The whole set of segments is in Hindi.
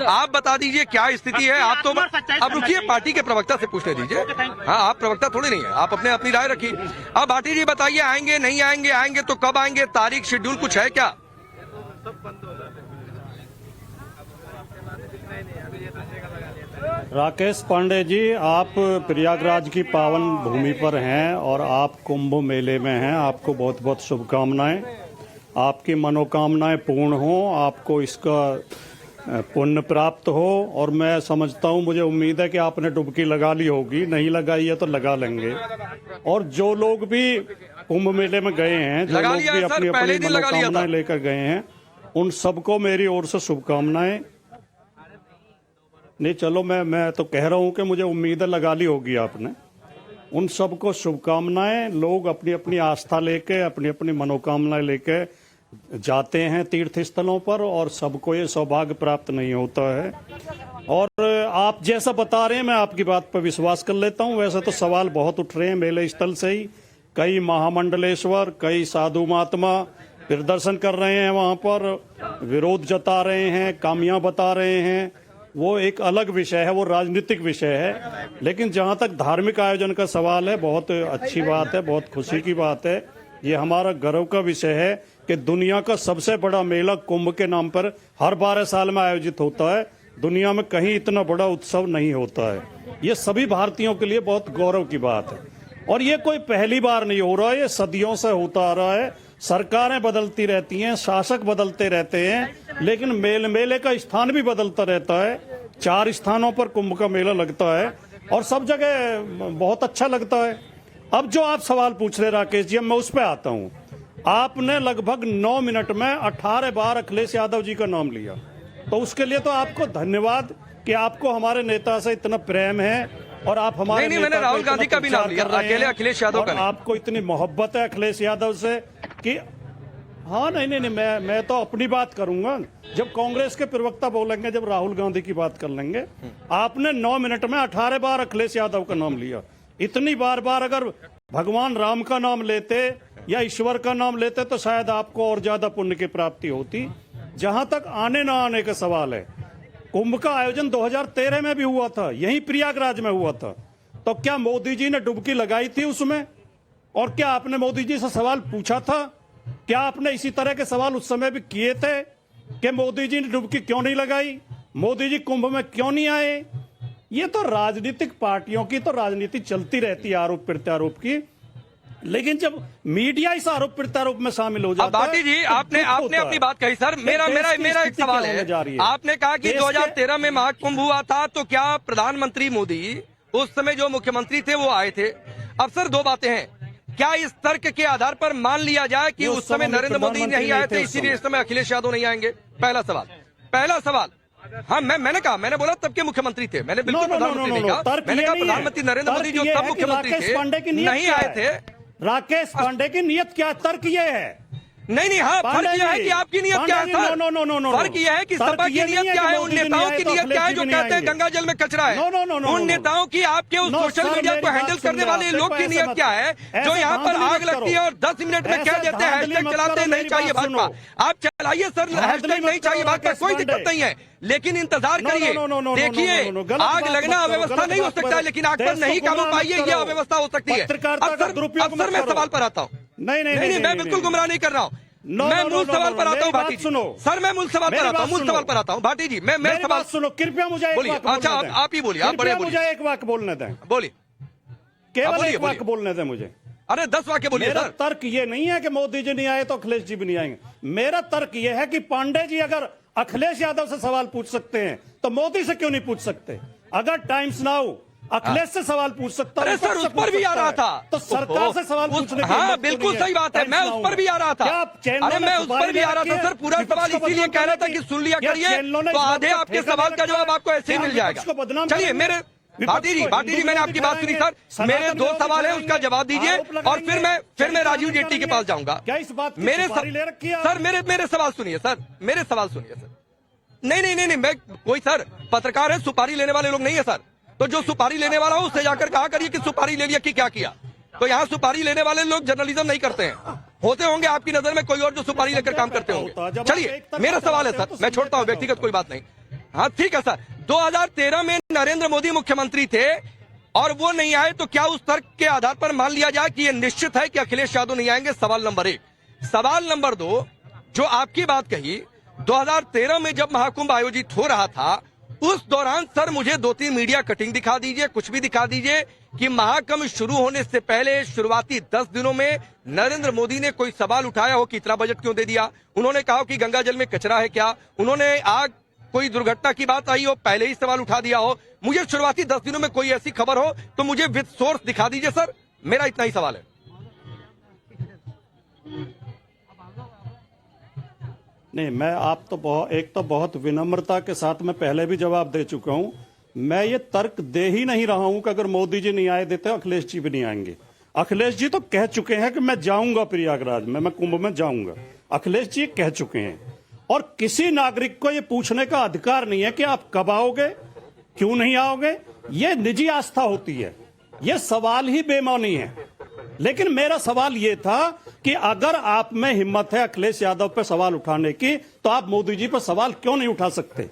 आप बता दीजिए क्या स्थिति है। आप तो अब रुकिए, पार्टी के प्रवक्ता से पूछने दीजिए। हाँ, आप प्रवक्ता थोड़ी नहीं है, आप अपनी राय रखिए। अब भाटी जी बताइए, आएंगे नहीं आएंगे, आएंगे तो कब आएंगे, तारीख शेड्यूल कुछ है क्या? राकेश पांडे जी, आप प्रयागराज की पावन भूमि पर हैं और आप कुंभ मेले में हैं। आपको बहुत बहुत शुभकामनाएं। आपकी मनोकामनाएं पूर्ण हो, आपको इसका पुण्य प्राप्त हो। और मैं समझता हूं, मुझे उम्मीद है कि आपने डुबकी लगा ली होगी, नहीं लगाई है तो लगा लेंगे। और जो लोग भी कुंभ मेले में गए हैं, जो लोग भी अपनी अपनी मनोकामनाएं लेकर गए हैं, उन सबको मेरी ओर से शुभकामनाएं। नहीं, चलो मैं तो कह रहा हूं कि मुझे उम्मीद है लगा ली होगी आपने। उन सबको शुभकामनाएं। लोग अपनी अपनी आस्था लेके, अपनी अपनी मनोकामनाएं लेके जाते हैं तीर्थ स्थलों पर, और सबको ये सौभाग्य प्राप्त नहीं होता है। और आप जैसा बता रहे हैं, मैं आपकी बात पर विश्वास कर लेता हूं। वैसे तो सवाल बहुत उठ रहे हैं मेले स्थल से ही। कई महामंडलेश्वर, कई साधु महात्मा प्रदर्शन कर रहे हैं, वहां पर विरोध जता रहे हैं, कामियां बता रहे हैं। वो एक अलग विषय है, वो राजनीतिक विषय है। लेकिन जहां तक धार्मिक आयोजन का सवाल है, बहुत अच्छी बात है, बहुत खुशी की बात है। ये हमारा गर्व का विषय है कि दुनिया का सबसे बड़ा मेला कुंभ के नाम पर हर 12 साल में आयोजित होता है। दुनिया में कहीं इतना बड़ा उत्सव नहीं होता है। ये सभी भारतीयों के लिए बहुत गौरव की बात है। और ये कोई पहली बार नहीं हो रहा है, ये सदियों से होता आ रहा है। सरकारें बदलती रहती हैं, शासक बदलते रहते हैं, लेकिन मेले का स्थान भी बदलता रहता है। 4 स्थानों पर कुंभ का मेला लगता है और सब जगह बहुत अच्छा लगता है। अब जो आप सवाल पूछ रहे राकेश जी, मैं उस पर आता हूं। आपने लगभग 9 मिनट में 18 बार अखिलेश यादव जी का नाम लिया, तो उसके लिए तो आपको धन्यवाद कि आपको हमारे नेता से इतना प्रेम है। और आप हमारे नहीं, मैंने राहुल गांधी का भी नाम लिया, अकेले अखिलेश यादव का नहीं। आपको इतनी मोहब्बत है अखिलेश यादव से कि हाँ, नहीं, मैं तो अपनी बात करूंगा। जब कांग्रेस के प्रवक्ता बोलेंगे, जब राहुल गांधी की बात कर लेंगे। आपने 9 मिनट में 18 बार अखिलेश यादव का नाम लिया। इतनी बार अगर भगवान राम का नाम लेते या ईश्वर का नाम लेते तो शायद आपको और ज्यादा पुण्य की प्राप्ति होती। जहां तक आने ना आने का सवाल है, कुंभ का आयोजन 2013 में भी हुआ था, यहीं प्रयागराज में हुआ था। तो क्या मोदी जी ने डुबकी लगाई थी उसमें? और क्या आपने मोदी जी से सवाल पूछा था? क्या आपने इसी तरह के सवाल उस समय भी किए थे कि मोदी जी ने डुबकी क्यों नहीं लगाई, मोदी जी कुंभ में क्यों नहीं आए? ये तो राजनीतिक पार्टियों की तो राजनीति चलती रहती है, आरोप प्रत्यारोप की। लेकिन जब मीडिया इस आरोप प्रत्यारोप में शामिल हो जाता है, भाटी जी, आपने अपनी बात कही। सर, मेरा एक सवाल है। आपने कहा कि 2013 में महाकुंभ हुआ था, तो क्या प्रधानमंत्री मोदी उस समय जो मुख्यमंत्री थे वो आए थे? अब सर, 2 बातें हैं। क्या इस तर्क के आधार पर मान लिया जाए कि उस समय नरेंद्र मोदी नहीं आए थे, इसीलिए इस समय अखिलेश यादव नहीं आएंगे? पहला सवाल। हाँ, मैंने बोला तब के मुख्यमंत्री थे, मैंने बिल्कुल प्रधानमंत्री नहीं कहा। मैंने कहा प्रधानमंत्री नरेंद्र मोदी जो तब मुख्यमंत्री थे नहीं आए थे। राकेश पांडे की नियत क्या? तर्क ये है। नहीं, हाँ, फर्क यह है कि आपकी नियत क्या है सर। फर्क यह है कि सपा की नियत क्या है, उन नेताओं की नियत क्या है जो कहते हैं गंगा जल में कचरा है। उन नेताओं की, आपके उस सोशल मीडिया को हैंडल करने वाले लोग की नियत क्या है जो यहाँ पर आग लगती है और 10 मिनट में कह देते हैं हैशटैग चलाते नहीं चाहिए भाजपा। आप चलाइए सर हैशटैग नहीं चाहिए भाजपा, कोई दिक्कत नहीं है, लेकिन इंतजार करिए, देखिए आग लगना अव्यवस्था नहीं हो सकता है, लेकिन आग पर नहीं काबू पाइए ये अव्यवस्था हो सकती है। अक्सर मैं सवाल पर आता हूँ। नहीं, मैं बिल्कुल गुमराह नहीं कर रहा हूँ। मैं मूल सवाल पर आता हूँ भाटी जी। सर, मैं मूल सवाल पर आता हूँ भाटी जी। मैं सवाल सुनो, कृपया मुझे बोलिए। अच्छा, आप ही बोलिए, आप बड़े बोलिए। मुझे एक वाक्य बोलने दें, बोलिए, केवल एक वाक्य बोलने दें मुझे। अरे 10 वाक्य बोलिए सर। तर्क ये नहीं है कि मोदी जी नहीं आए तो अखिलेश जी भी नहीं आएंगे। मेरा तर्क ये है कि पांडे जी अगर अखिलेश यादव से सवाल पूछ सकते हैं तो मोदी से क्यों नहीं पूछ सकते? अगर टाइम्स नाउ अखिलेश से सवाल पूछ सकता है, सर उस पर भी आ रहा था, तो सरकार से सवाल पूछने की हाँ बिल्कुल सही बात है, मैं उस पर भी आ रहा था। अरे मैं उस पर भी आ रहा था सर, पूरा सवाल इसीलिए कह रहा था कि सुन लिया करिए, तो आधे आपके सवाल का जवाब आपको ऐसे ही मिल जाएगा। चलिए, मेरे भाटी जी, मैंने आपकी बात सुनी सर। मेरे 2 सवाल है, उसका जवाब दीजिए और फिर मैं राजीव जेटली के पास जाऊंगा। मेरे सवाल सुनिए सर, मेरे सवाल सुनिए सर। नहीं, मैं कोई सर पत्रकार है, सुपारी लेने वाले लोग नहीं है सर। तो जो सुपारी लेने वाला हो उससे जाकर कहा करिए कि सुपारी ले लिया कि क्या किया। तो यहाँ सुपारी लेने वाले लोग जर्नलिज्म नहीं करते हैं। होते होंगे आपकी नजर में कोई और जो सुपारी लेकर काम करते होंगे। चलिए, मेरा सवाल है सर, मैं छोड़ता हूँ, व्यक्तिगत कोई बात नहीं। हाँ ठीक है सर, 2013 में नरेंद्र मोदी मुख्यमंत्री थे और वो नहीं आए, तो क्या उस तर्क के आधार पर मान लिया जाए कि ये निश्चित है कि अखिलेश यादव नहीं आएंगे? सवाल नंबर 1। सवाल नंबर 2, जो आपकी बात कही 2013 में जब महाकुंभ आयोजित हो रहा था, उस दौरान सर मुझे 2-3 मीडिया कटिंग दिखा दीजिए, कुछ भी दिखा दीजिए कि महाकुंभ शुरू होने से पहले शुरुआती 10 दिनों में नरेंद्र मोदी ने कोई सवाल उठाया हो कि इतना बजट क्यों दे दिया? उन्होंने कहा कि गंगाजल में कचरा है क्या? उन्होंने आग कोई दुर्घटना की बात आई हो पहले ही सवाल उठा दिया हो? मुझे शुरुआती 10 दिनों में कोई ऐसी खबर हो तो मुझे विद सोर्स दिखा दीजिए सर। मेरा इतना ही सवाल है। नहीं, मैं आप तो बहुत विनम्रता के साथ मैं पहले भी जवाब दे चुका हूं। मैं ये तर्क दे ही नहीं रहा हूं कि अगर मोदी जी नहीं आए देते अखिलेश जी भी नहीं आएंगे। अखिलेश जी तो कह चुके हैं कि मैं जाऊंगा प्रयागराज में, मैं कुंभ में जाऊंगा। अखिलेश जी कह चुके हैं और किसी नागरिक को यह पूछने का अधिकार नहीं है कि आप कब आओगे, क्यों नहीं आओगे। यह निजी आस्था होती है, यह सवाल ही बेमानी है। लेकिन मेरा सवाल यह था कि अगर आप में हिम्मत है अखिलेश यादव पर सवाल उठाने की, तो आप मोदी जी पर सवाल क्यों नहीं उठा सकते?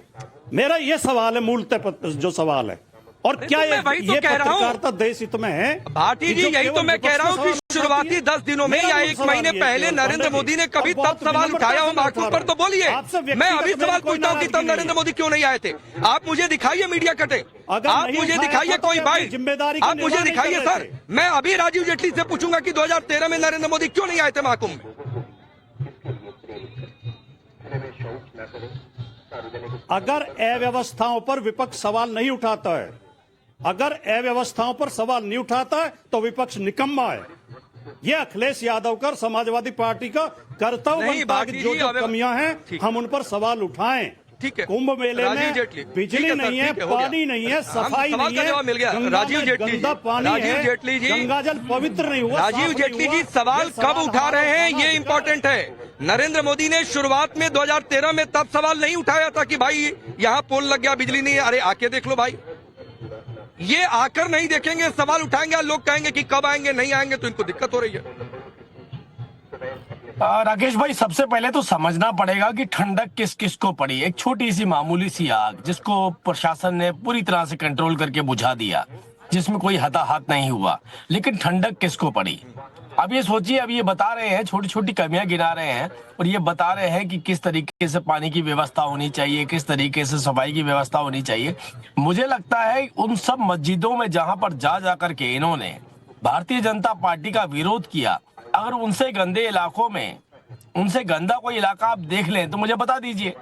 मेरा यह सवाल है, मूलतः जो सवाल है। और क्या ये पत्रकारिता देश हित में है? भाटी जी, यही तो मैं कह रहा हूं कि शुरुआती 10 दिनों में या 1 महीने पहले नरेंद्र मोदी ने कभी तब सवाल उठाया हो महाकुंभ पर, तो बोलिए। मैं अभी सवाल पूछता हूं कि तब नरेंद्र मोदी क्यों नहीं आए थे? आप मुझे दिखाइए मीडिया कटे, आप मुझे दिखाइए कोई बाइट, जिम्मेदारी आप मुझे दिखाइए सर। मैं अभी राजीव जेटली से पूछूंगा कि 2013 में नरेंद्र मोदी क्यों नहीं आए थे महाकुंभ में? अगर अव्यवस्थाओं पर विपक्ष सवाल नहीं उठाता है, अगर अव्यवस्थाओं पर सवाल नहीं उठाता है, तो विपक्ष निकम्मा है। ये अखिलेश यादव का समाजवादी पार्टी का कर्तव्य बनता है कि जो कमियां हैं हम उन पर सवाल उठाएं। ठीक है, कुंभ मेले में बिजली नहीं है, पानी नहीं है, सफाई नहीं है, राजीव जेटली गंदा पानी है, गंगाजल पवित्र नहीं हुआ। राजीव जेटली जी, सवाल कब उठा रहे हैं ये इंपॉर्टेंट है। नरेंद्र मोदी ने शुरुआत में 2013 में तब सवाल नहीं उठाया था कि भाई यहाँ पोल लग गया, बिजली नहीं है। अरे आके देख लो भाई, ये आकर नहीं देखेंगे, सवाल उठाएंगे, लोग कहेंगे कि कब आएंगे, नहीं आएंगे, तो इनको दिक्कत हो रही है। राकेश भाई, सबसे पहले तो समझना पड़ेगा कि ठंडक किस किस को पड़ी। एक छोटी सी मामूली सी आग जिसको प्रशासन ने पूरी तरह से कंट्रोल करके बुझा दिया, जिसमें कोई हताहत नहीं हुआ, लेकिन ठंडक किसको पड़ी? अब ये सोचिए, अब ये बता रहे हैं, छोटी छोटी कमियां गिना रहे हैं और ये बता रहे हैं कि किस तरीके से पानी की व्यवस्था होनी चाहिए, किस तरीके से सफाई की व्यवस्था होनी चाहिए। मुझे लगता है उन सब मस्जिदों में जहां पर जा करके इन्होंने भारतीय जनता पार्टी का विरोध किया, अगर उनसे गंदे इलाकों में, उनसे गंदा कोई इलाका आप देख लें तो मुझे बता दीजिए।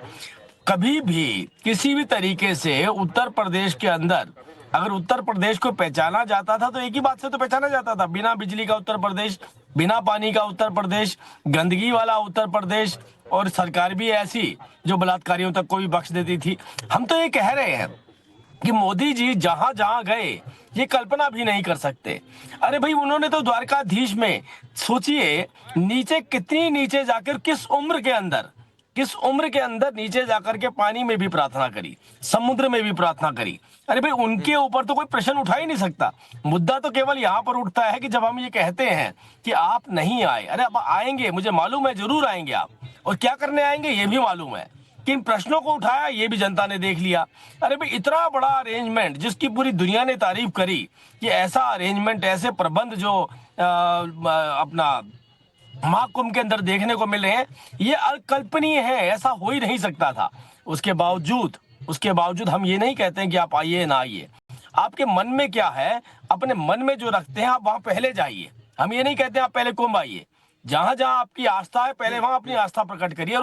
कभी भी किसी भी तरीके से उत्तर प्रदेश के अंदर अगर उत्तर प्रदेश को पहचाना जाता था तो एक ही बात से तो पहचाना जाता था, बिना बिजली का उत्तर प्रदेश, बिना पानी का उत्तर प्रदेश, गंदगी वाला उत्तर प्रदेश, और सरकार भी ऐसी जो बलात्कारियों तक को भी बख्श देती थी। हम तो ये कह रहे हैं कि मोदी जी जहां जहां गए ये कल्पना भी नहीं कर सकते। अरे भाई, उन्होंने तो द्वारकाधीश में, सोचिए नीचे, कितनी नीचे जाकर, किस उम्र के अंदर नीचे जाकर के पानी में भी प्रार्थना करी, समुद्र में भी प्रार्थना करी। अरे भाई, उनके ऊपर तो कोई प्रश्न उठा ही नहीं सकता। मुद्दा तो केवल यहाँ पर उठता है कि जब हम ये कहते हैं कि आप नहीं आए, अरे अब आएंगे, मुझे मालूम है जरूर आएंगे आप, और क्या करने आएंगे ये भी मालूम है, किन प्रश्नों को उठाया ये भी जनता ने देख लिया। अरे भाई, इतना बड़ा अरेंजमेंट जिसकी पूरी दुनिया ने तारीफ करी, कि ऐसा अरेंजमेंट, ऐसे प्रबंध जो अपना महाकुंभ के अंदर देखने को मिल रहे हैं, ये अकल्पनीय है, ऐसा हो ही नहीं सकता था। उसके बावजूद हम ये नहीं कहते हैं कि आप आइए ना आइए। आपके मन में क्या है, अपने मन में जो रखते हैं आप वहां पहले जाइए। हम ये नहीं कहते आप पहले कुंभ आइए, जहां जहां आपकी आस्था है पहले वहां अपनी आस्था प्रकट करिए।